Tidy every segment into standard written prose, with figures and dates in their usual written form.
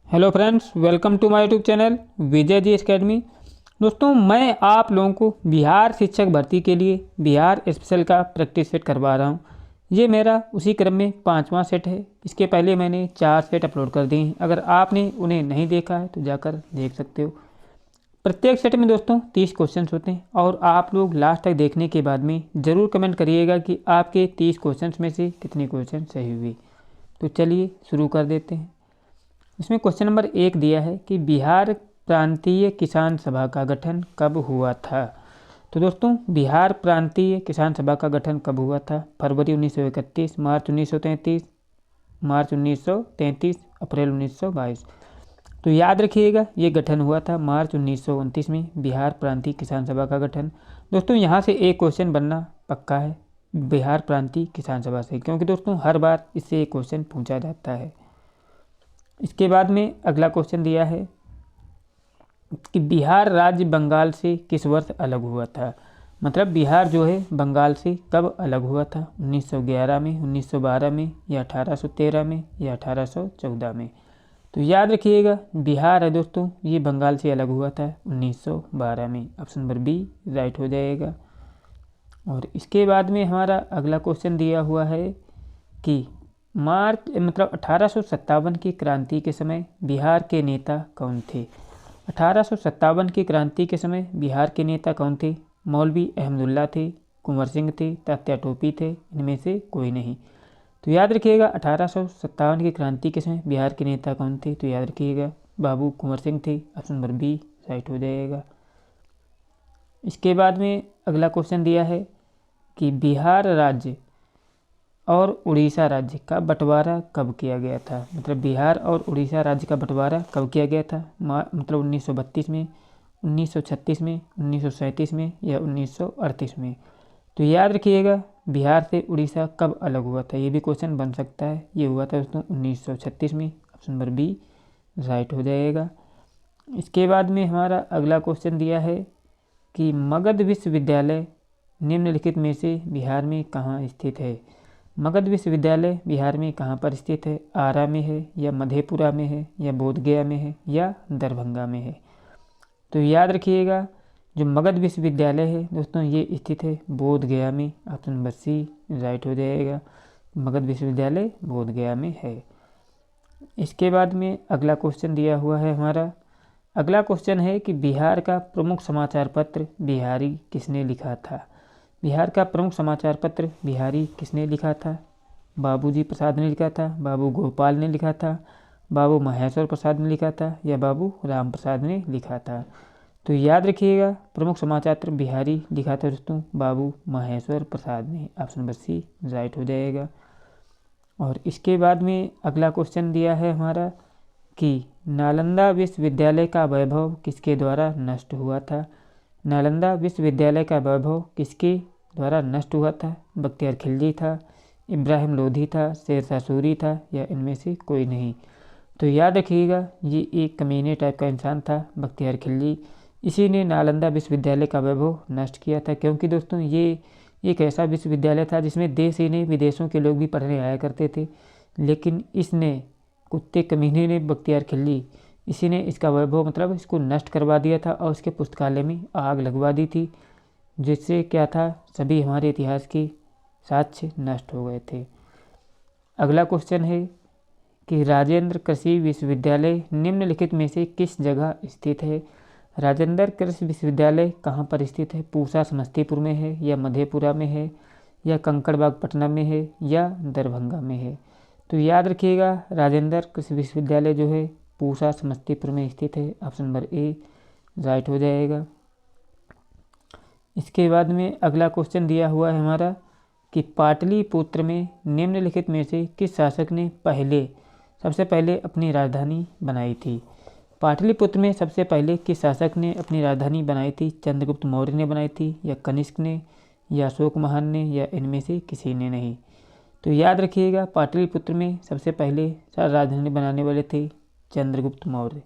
Hello friends, welcome to my YouTube channel Vijay ji academy. दोस्तों, मैं आप लोगों को बिहार शिक्षक भर्ती के लिए बिहार स्पेशल का प्रैक्टिस सेट करवा रहा हूं। ये मेरा उसी क्रम में 5वां सेट है। इसके पहले मैंने 4 सेट अपलोड कर दिए हैं। अगर आपने उन्हें नहीं देखा है तो जाकर देख सकते हो। प्रत्येक सेट में दोस्तों 30 क्वेश्चन होते हैं और आप लोग लास्ट तक देखने के बाद में ज़रूर कमेंट करिएगा कि आपके 30 क्वेश्चन में से कितने क्वेश्चन सही हुए। तो चलिए शुरू कर देते हैं। इसमें क्वेश्चन नंबर 1 दिया है कि बिहार प्रांतीय किसान सभा का गठन कब हुआ था। तो दोस्तों, बिहार प्रांतीय किसान सभा का गठन कब हुआ था? फरवरी 1931, मार्च 1933, मार्च 1933, अप्रैल 1922। तो याद रखिएगा, ये गठन हुआ था मार्च 1929 में, बिहार प्रांतीय किसान सभा का गठन। दोस्तों, यहाँ से एक क्वेश्चन बनना पक्का है बिहार प्रांतीय किसान सभा से, क्योंकि दोस्तों हर बार इससे एक क्वेश्चन पूछा जाता है। इसके बाद में अगला क्वेश्चन दिया है कि बिहार राज्य बंगाल से किस वर्ष अलग हुआ था। मतलब बिहार जो है बंगाल से कब अलग हुआ था? 1911 में, 1912 में, या 1813 में, या 1814 में। तो याद रखिएगा, बिहार है दोस्तों, ये बंगाल से अलग हुआ था 1912 में। ऑप्शन नंबर बी राइट हो जाएगा। और इसके बाद में हमारा अगला क्वेश्चन दिया हुआ है कि मार्च 1857 की क्रांति के समय बिहार के नेता कौन थे। 1857 की क्रांति के समय बिहार के नेता कौन थे? मौलवी अहमदुल्ला थे, कुंवर सिंह थे, तात्या टोपी थे, इनमें से कोई नहीं। तो याद रखिएगा, 1857 की क्रांति के समय बिहार के नेता कौन थे? तो याद रखिएगा, बाबू कुंवर सिंह थे। ऑप्शन नंबर बी राइट हो जाएगा। इसके बाद में अगला क्वेश्चन दिया है कि बिहार राज्य और उड़ीसा राज्य का बंटवारा कब किया गया था। मतलब बिहार और उड़ीसा राज्य का बंटवारा कब किया गया था? मतलब 1932 में, 1936 में, 1937 में, या 1938 में। तो याद रखिएगा, बिहार से उड़ीसा कब अलग हुआ था, ये भी क्वेश्चन बन सकता है। ये हुआ था दोस्तों 1936 में। ऑप्शन नंबर बी राइट हो जाएगा। इसके बाद में हमारा अगला क्वेश्चन दिया है कि मगध विश्वविद्यालय निम्नलिखित में से बिहार में कहाँ स्थित है। मगध विश्वविद्यालय बिहार में कहाँ पर स्थित है? आरा में है, या मधेपुरा में है, या बोधगया में है, या दरभंगा में है। तो याद रखिएगा, जो मगध विश्वविद्यालय है दोस्तों, ये स्थित है बोधगया में। ऑप्शन नंबर सी राइट हो जाएगा। मगध विश्वविद्यालय बोधगया में है। इसके बाद में अगला क्वेश्चन दिया हुआ है हमारा। अगला क्वेश्चन है कि बिहार का प्रमुख समाचार पत्र बिहारी किसने लिखा था। बिहार का प्रमुख समाचार पत्र बिहारी किसने लिखा था? बाबूजी प्रसाद ने लिखा था, बाबू गोपाल ने लिखा था, बाबू महेश्वर प्रसाद ने लिखा था, या बाबू राम प्रसाद ने लिखा था। तो याद रखिएगा, प्रमुख समाचार पत्र बिहारी लिखा था दोस्तों बाबू महेश्वर प्रसाद ने। ऑप्शन नंबर सी राइट हो जाएगा। और इसके बाद में अगला क्वेश्चन दिया है हमारा कि नालंदा विश्वविद्यालय का वैभव किसके द्वारा नष्ट हुआ था। नालंदा विश्वविद्यालय का वैभव किसके द्वारा नष्ट हुआ था? बख्तियार खिलजी था, इब्राहिम लोधी था, शेरशाह सूरी था, या इनमें से कोई नहीं। तो याद रखिएगा, ये एक कमीने टाइप का इंसान था, बख्तियार खिलजी। इसी ने नालंदा विश्वविद्यालय का वैभव नष्ट किया था, क्योंकि दोस्तों ये एक ऐसा विश्वविद्यालय था जिसमें देश ही नहीं विदेशों के लोग भी पढ़ने आया करते थे। लेकिन इसने, कुत्ते कमीने ने, बख्तियार खिलजी, इसी ने इसका वैभव मतलब इसको नष्ट करवा दिया था और इसके पुस्तकालय में आग लगवा दी थी, जिससे क्या था, सभी हमारे इतिहास के साक्ष्य नष्ट हो गए थे। अगला क्वेश्चन है कि राजेंद्र कृषि विश्वविद्यालय निम्नलिखित में से किस जगह स्थित है। राजेंद्र कृषि विश्वविद्यालय कहाँ पर स्थित है? पूसा समस्तीपुर में है, या मधेपुरा में है, या कंकड़बाग पटना में है, या दरभंगा में है। तो याद रखिएगा, राजेंद्र कृषि विश्वविद्यालय जो है पूसा समस्तीपुर में स्थित है। ऑप्शन नंबर ए राइट हो जाएगा। इसके बाद में अगला क्वेश्चन दिया हुआ है हमारा कि पाटलिपुत्र में निम्नलिखित में से किस शासक ने सबसे पहले अपनी राजधानी बनाई थी। पाटलिपुत्र में सबसे पहले किस शासक ने अपनी राजधानी बनाई थी? चंद्रगुप्त मौर्य ने बनाई थी, या कनिष्क ने, या अशोक महान ने, या इनमें से किसी ने नहीं। तो याद रखिएगा, पाटलिपुत्र में सबसे पहले राजधानी बनाने वाले थे चंद्रगुप्त मौर्य।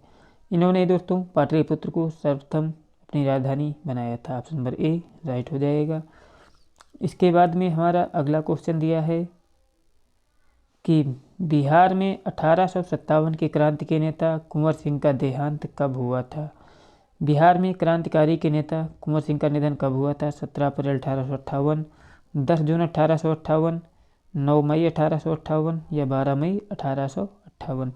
इन्होंने दोस्तों पाटलिपुत्र को सर्वप्रथम अपनी राजधानी बनाया था। ऑप्शन नंबर ए राइट हो जाएगा। इसके बाद में हमारा अगला क्वेश्चन दिया है कि बिहार में 1857 की क्रांति के नेता कुंवर सिंह का देहांत कब हुआ था। बिहार में क्रांतिकारी के नेता कुंवर सिंह का निधन कब हुआ था। 17 अप्रैल 1858, 10 जून 1858, 9 मई 1858 या 12 मई 1858।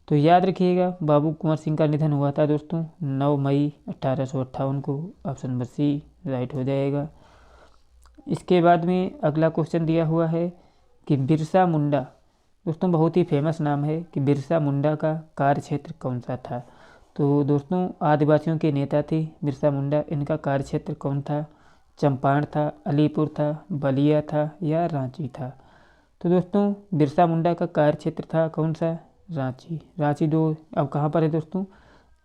तो याद रखिएगा बाबू कुंवर सिंह का निधन हुआ था दोस्तों 9 मई 1858 को। ऑप्शन नंबर सी राइट हो जाएगा। इसके बाद में अगला क्वेश्चन दिया हुआ है कि बिरसा मुंडा, दोस्तों बहुत ही फेमस नाम है, कि बिरसा मुंडा का कार्य क्षेत्र कौन सा था। तो दोस्तों आदिवासियों के नेता थे बिरसा मुंडा। इनका कार्य क्षेत्र कौन था। चंपारण था, अलीपुर था, बलिया था या रांची था। तो दोस्तों बिरसा मुंडा का कार्य क्षेत्र था कौन सा, रांची। रांची दो अब कहाँ पर है दोस्तों,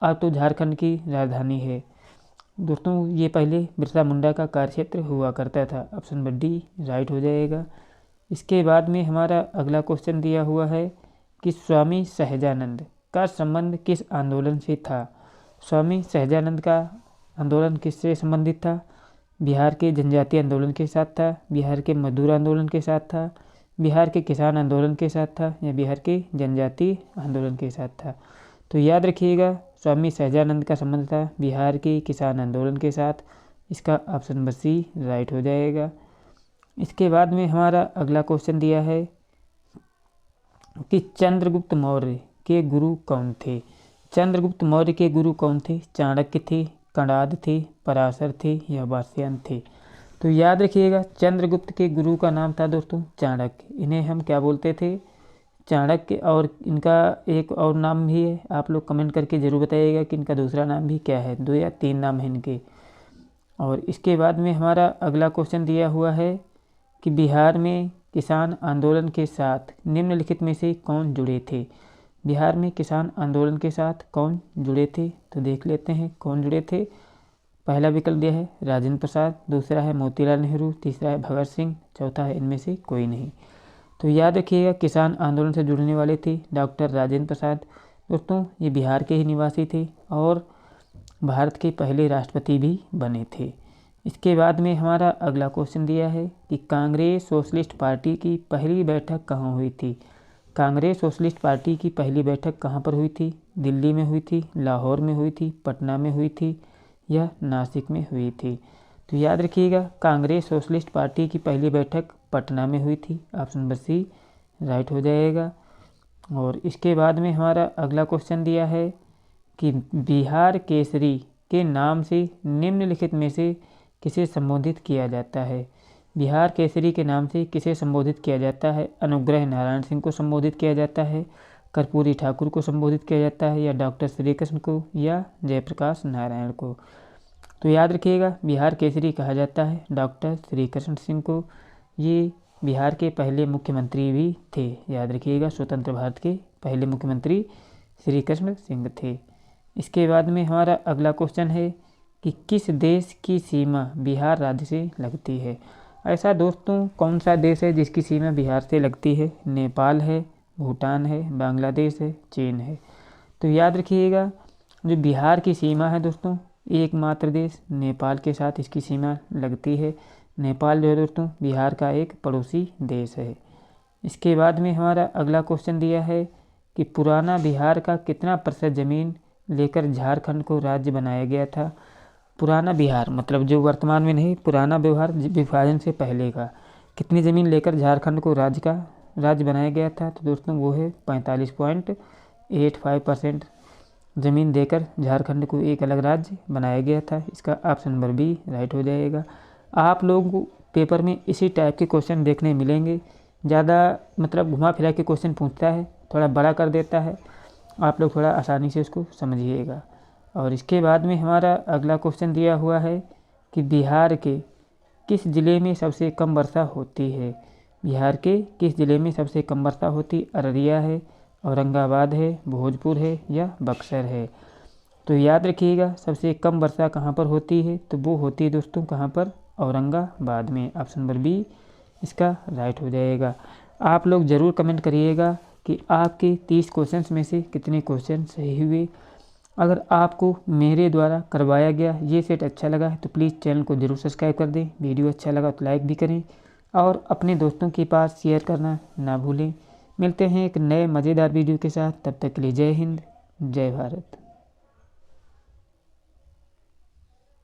अब तो झारखंड की राजधानी है दोस्तों। ये पहले बिरसा मुंडा का कार्य क्षेत्र हुआ करता था। ऑप्शन नंबर डी राइट हो जाएगा। इसके बाद में हमारा अगला क्वेश्चन दिया हुआ है कि स्वामी सहजानंद का संबंध किस आंदोलन से था। स्वामी सहजानंद का आंदोलन किससे संबंधित था। बिहार के जनजातीय आंदोलन के साथ था, बिहार के मजदूर आंदोलन के साथ था, बिहार के किसान आंदोलन के साथ था या बिहार के जनजातीय आंदोलन के साथ था। तो याद रखिएगा स्वामी सहजानंद का संबंध था बिहार के किसान आंदोलन के साथ। इसका ऑप्शन नंबर सी राइट हो जाएगा। इसके बाद में हमारा अगला क्वेश्चन दिया है कि चंद्रगुप्त मौर्य के गुरु कौन थे। चंद्रगुप्त मौर्य के गुरु कौन थे। चाणक्य थे, कणाद थे, पराशर थे या वात्स्ययन थे। तो याद रखिएगा चंद्रगुप्त के गुरु का नाम था दोस्तों चाणक्य। इन्हें हम क्या बोलते थे, चाणक्य। और इनका एक और नाम भी है, आप लोग कमेंट करके ज़रूर बताइएगा कि इनका दूसरा नाम भी क्या है। 2 या 3 नाम है इनके। और इसके बाद में हमारा अगला क्वेश्चन दिया हुआ है कि बिहार में किसान आंदोलन के साथ निम्नलिखित में से कौन जुड़े थे। बिहार में किसान आंदोलन के साथ कौन जुड़े थे, तो देख लेते हैं कौन जुड़े थे। पहला विकल्प दिया है राजेंद्र प्रसाद, दूसरा है मोतीलाल नेहरू, तीसरा है भगत सिंह, चौथा है इनमें से कोई नहीं। तो याद रखिएगा किसान आंदोलन से जुड़ने वाले थे डॉक्टर राजेंद्र प्रसाद। दोस्तों ये बिहार के ही निवासी थे और भारत के पहले राष्ट्रपति भी बने थे। इसके बाद में हमारा अगला क्वेश्चन दिया है कि कांग्रेस सोशलिस्ट पार्टी की पहली बैठक कहाँ हुई थी। कांग्रेस सोशलिस्ट पार्टी की पहली बैठक कहाँ पर हुई थी। दिल्ली में हुई थी, लाहौर में हुई थी, पटना में हुई थी या नासिक में हुई थी। तो याद रखिएगा कांग्रेस सोशलिस्ट पार्टी की पहली बैठक पटना में हुई थी। ऑप्शन नंबर सी राइट हो जाएगा। और इसके बाद में हमारा अगला क्वेश्चन दिया है कि बिहार केसरी के नाम से निम्नलिखित में से किसे संबोधित किया जाता है। बिहार केसरी के नाम से किसे संबोधित किया जाता है। अनुग्रह नारायण सिंह को संबोधित किया जाता है, कर्पूरी ठाकुर को संबोधित किया जाता है या डॉक्टर श्रीकृष्ण को या जयप्रकाश नारायण को। तो याद रखिएगा बिहार केसरी कहा जाता है डॉक्टर श्रीकृष्ण सिंह को। ये बिहार के पहले मुख्यमंत्री भी थे। याद रखिएगा स्वतंत्र भारत के पहले मुख्यमंत्री श्रीकृष्ण सिंह थे। इसके बाद में हमारा अगला क्वेश्चन है कि किस देश की सीमा बिहार राज्य से लगती है। ऐसा दोस्तों कौन सा देश है जिसकी सीमा बिहार से लगती है। नेपाल है, भूटान है, बांग्लादेश है, चीन है। तो याद रखिएगा जो बिहार की सीमा है दोस्तों एकमात्र देश नेपाल के साथ इसकी सीमा लगती है। नेपाल जो है दोस्तों बिहार का एक पड़ोसी देश है। इसके बाद में हमारा अगला क्वेश्चन दिया है कि पुराना बिहार का कितना प्रतिशत ज़मीन लेकर झारखंड को राज्य बनाया गया था। पुराना बिहार मतलब जो वर्तमान में नहीं, पुराना बिहार विभाजन से पहले का कितनी ज़मीन लेकर झारखंड को राज्य बनाया गया था। तो दोस्तों वो है 45.85% ज़मीन देकर झारखंड को एक अलग राज्य बनाया गया था। इसका ऑप्शन नंबर बी राइट हो जाएगा। आप लोगों को पेपर में इसी टाइप के क्वेश्चन देखने मिलेंगे। ज़्यादा मतलब घुमा फिरा के क्वेश्चन पूछता है, थोड़ा बड़ा कर देता है, आप लोग थोड़ा आसानी से उसको समझिएगा। और इसके बाद में हमारा अगला क्वेश्चन दिया हुआ है कि बिहार के किस ज़िले में सबसे कम वर्षा होती है। बिहार के किस ज़िले में सबसे कम वर्षा होती। अररिया है, औरंगाबाद है, भोजपुर है या बक्सर है। तो याद रखिएगा सबसे कम वर्षा कहाँ पर होती है, तो वो होती है दोस्तों कहाँ पर, औरंगाबाद में। ऑप्शन नंबर बी इसका राइट हो जाएगा। आप लोग ज़रूर कमेंट करिएगा कि आपके 30 क्वेश्चंस में से कितने क्वेश्चन सही हुए। अगर आपको मेरे द्वारा करवाया गया ये सेट अच्छा लगा है तो प्लीज़ चैनल को ज़रूर सब्सक्राइब कर दें। वीडियो अच्छा लगा तो लाइक भी करें और अपने दोस्तों के पास शेयर करना ना भूलें। मिलते हैं एक नए मज़ेदार वीडियो के साथ। तब तक के लिए जय हिंद, जय भारत।